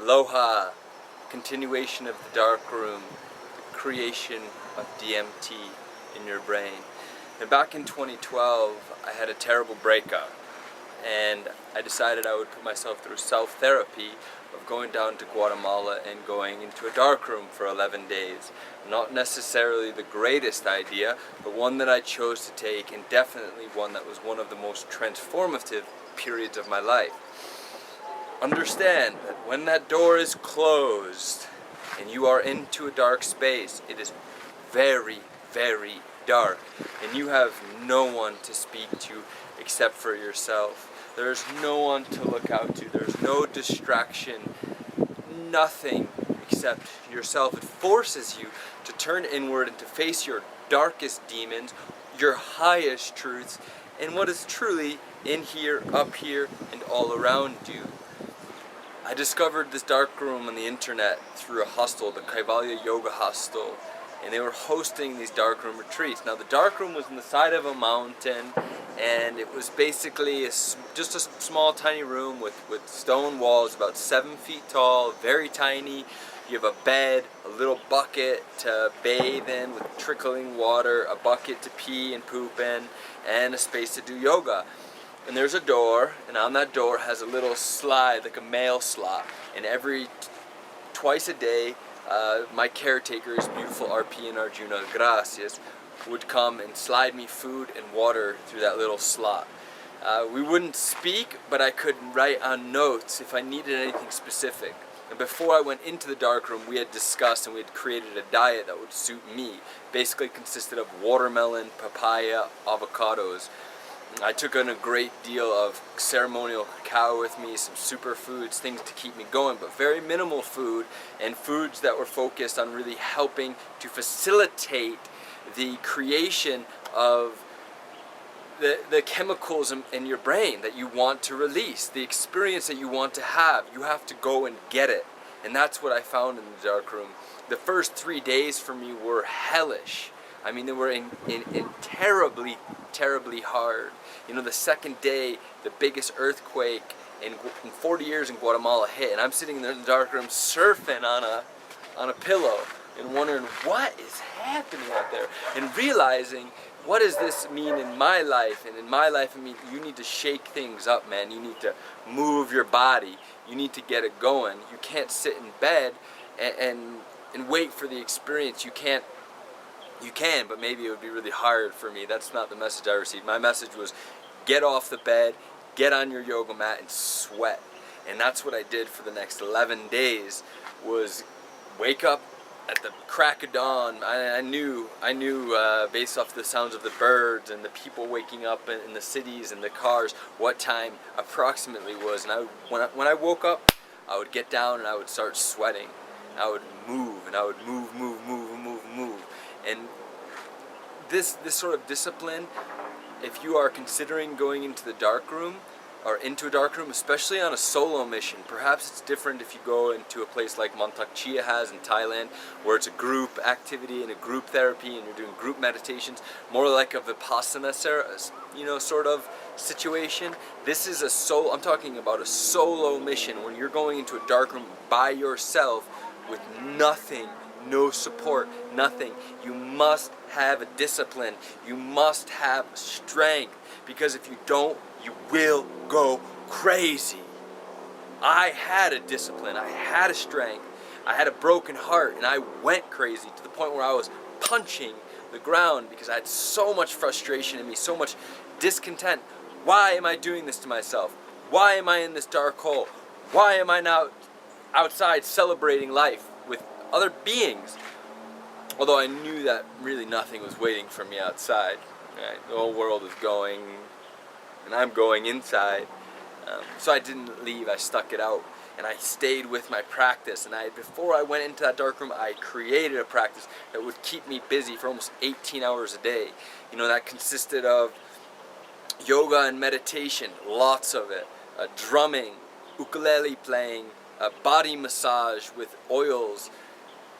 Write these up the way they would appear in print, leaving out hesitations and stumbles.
Aloha, continuation of the dark room, the creation of DMT in your brain. And back in 2012, I had a terrible breakup, and I decided I would put myself through self-therapy of going down to Guatemala and going into a dark room for 11 days. Not necessarily the greatest idea, but one that I chose to take, and definitely one that was one of the most transformative periods of my life. Understand that when that door is closed and you are into a dark space, it is very, very dark, and you have no one to speak to except for yourself. There's no one to look out to. There's no distraction, nothing except yourself. It forces you to turn inward and to face your darkest demons, your highest truths, and what is truly in here, up here, and all around you. I discovered this dark room on the internet through a hostel, the Kaivalya Yoga Hostel, and they were hosting these dark room retreats. Now the dark room was on the side of a mountain, and it was basically just a small tiny room with stone walls about 7 feet tall, very tiny. You have a bed, a little bucket to bathe in with trickling water, a bucket to pee and poop in, and a space to do yoga. And there's a door, and on that door has a little slide, like a mail slot. And twice a day, my caretakers, beautiful RP and Arjuna, gracias, would come and slide me food and water through that little slot. We wouldn't speak, but I could write on notes if I needed anything specific. And before I went into the dark room, we had discussed and we had created a diet that would suit me. Basically consisted of watermelon, papaya, avocados. I took in a great deal of ceremonial cacao with me, some superfoods, things to keep me going, but very minimal food, and foods that were focused on really helping to facilitate the creation of the chemicals in your brain that you want to release, the experience that you want to have. You have to go and get it, and that's what I found in the dark room. The first 3 days for me were hellish. I mean, they were terribly, terribly hard. You know, the second day, the biggest earthquake in 40 years in Guatemala hit, and I'm sitting in the dark room surfing on a pillow and wondering what is happening out there, and realizing what does this mean in my life. And in my life, I mean, you need to shake things up, man. You need to move your body. You need to get it going. You can't sit in bed and wait for the experience. You can, but maybe it would be really hard for me. That's not the message I received. My message was, get off the bed, get on your yoga mat, and sweat. And that's what I did for the next 11 days, was wake up at the crack of dawn. I knew based off the sounds of the birds and the people waking up in the cities and the cars, what time approximately was. And when I woke up, I would get down and I would start sweating. I would move, and I would move. And this sort of discipline, if you are considering going into the dark room, or into a dark room, especially on a solo mission, perhaps it's different if you go into a place like Montauk Chia has in Thailand, where it's a group activity and a group therapy, and you're doing group meditations, more like a Vipassana, sort of situation. This is I'm talking about a solo mission, when you're going into a dark room by yourself with nothing, no support, nothing. You must have a discipline. You must have strength, because if you don't, you will go crazy. I had a discipline. I had a strength. I had a broken heart, and I went crazy to the point where I was punching the ground because I had so much frustration in me, so much discontent. Why am I doing this to myself? Why am I in this dark hole? Why am I now outside celebrating life with other beings? Although I knew that really nothing was waiting for me outside. Right? The whole world is going, and I'm going inside. So I didn't leave. I stuck it out, and I stayed with my practice. And before I went into that dark room, I created a practice that would keep me busy for almost 18 hours a day. You know, that consisted of yoga and meditation, lots of it, drumming, ukulele playing, body massage with oils,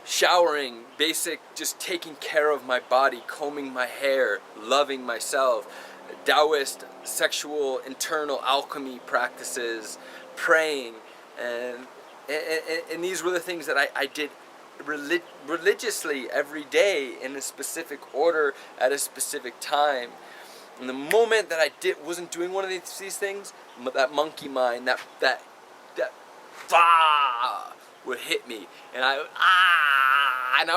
showering, basic, just taking care of my body, combing my hair, loving myself, Taoist sexual internal alchemy practices, praying, and And these were the things that I did religiously every day in a specific order at a specific time. And the moment that I wasn't doing one of these things, that monkey mind, that would hit me, and I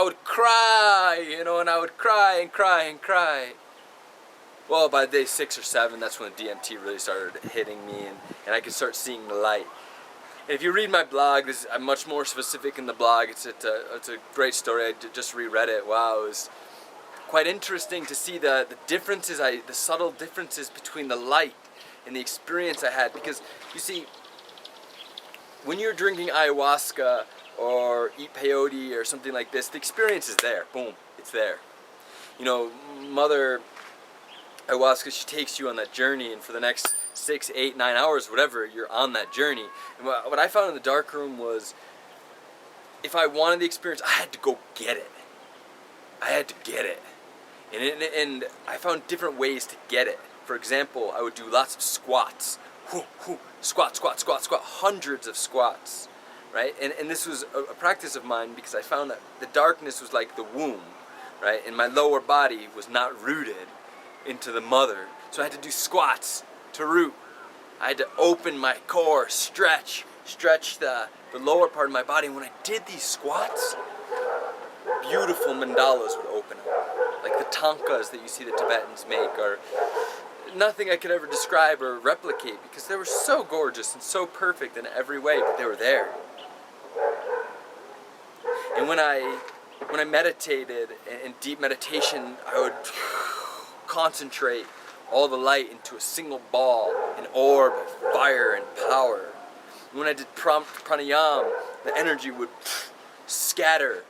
would cry, and I would cry and cry and cry. Well, by day 6 or 7, that's when the DMT really started hitting me, and I could start seeing the light. And if you read my blog, I'm much more specific in the blog. It's a great story. I just reread it. Wow, it was quite interesting to see the differences, the subtle differences between the light and the experience I had. Because you see, when you're drinking ayahuasca or eat peyote or something like this, the experience is there. Boom, it's there. Mother ayahuasca, she takes you on that journey, and for the next 6, 8, 9 hours, whatever, you're on that journey. And what I found in the dark room was, if I wanted the experience, I had to go get it. I had to get it. And I found different ways to get it. For example, I would do lots of squats. Squat, squat, squat, squat, hundreds of squats, right? And this was a practice of mine because I found that the darkness was like the womb, right? And my lower body was not rooted into the mother. So I had to do squats to root. I had to open my core, stretch the lower part of my body. And when I did these squats, beautiful mandalas would open up. Like the tankas that you see the Tibetans make are nothing I could ever describe or replicate, because they were so gorgeous and so perfect in every way, but they were there. And when I meditated in deep meditation, I would concentrate all the light into a single ball, an orb of fire and power. And when I did pranayama, the energy would scatter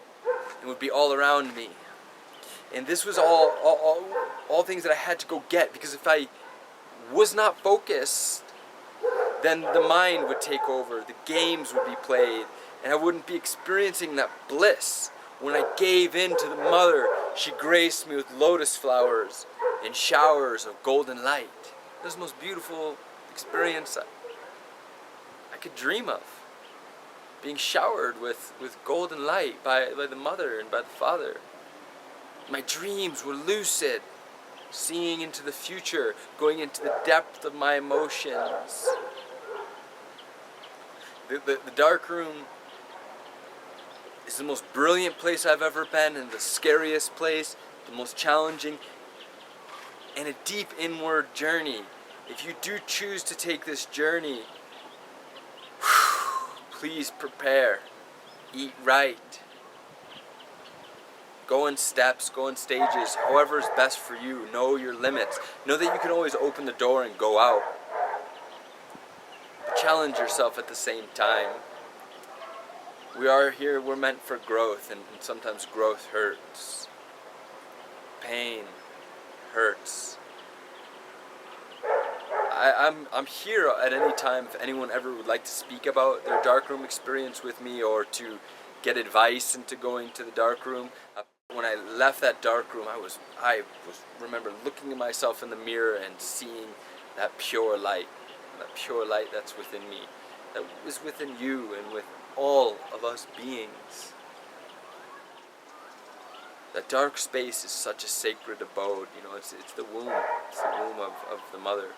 and would be all around me. And this was all things that I had to go get, because if I was not focused, then the mind would take over, the games would be played, and I wouldn't be experiencing that bliss. When I gave in to the mother, she graced me with lotus flowers and showers of golden light. It was the most beautiful experience I could dream of. Being showered with golden light by the mother and by the father. My dreams were lucid, seeing into the future, going into the depth of my emotions. The dark room is the most brilliant place I've ever been, and the scariest place, the most challenging, and a deep inward journey. If you do choose to take this journey, please prepare, eat right. Go in steps, go in stages, however is best for you. Know your limits. Know that you can always open the door and go out. But challenge yourself at the same time. We are here, we're meant for growth, and sometimes growth hurts. Pain hurts. I'm here at any time if anyone ever would like to speak about their darkroom experience with me, or to get advice into going to the darkroom. When I left that darkroom, I remember looking at myself in the mirror and seeing that pure light that's within me, that is within you and with all of us beings. That dark space is such a sacred abode. It's the womb. It's the womb of the mother.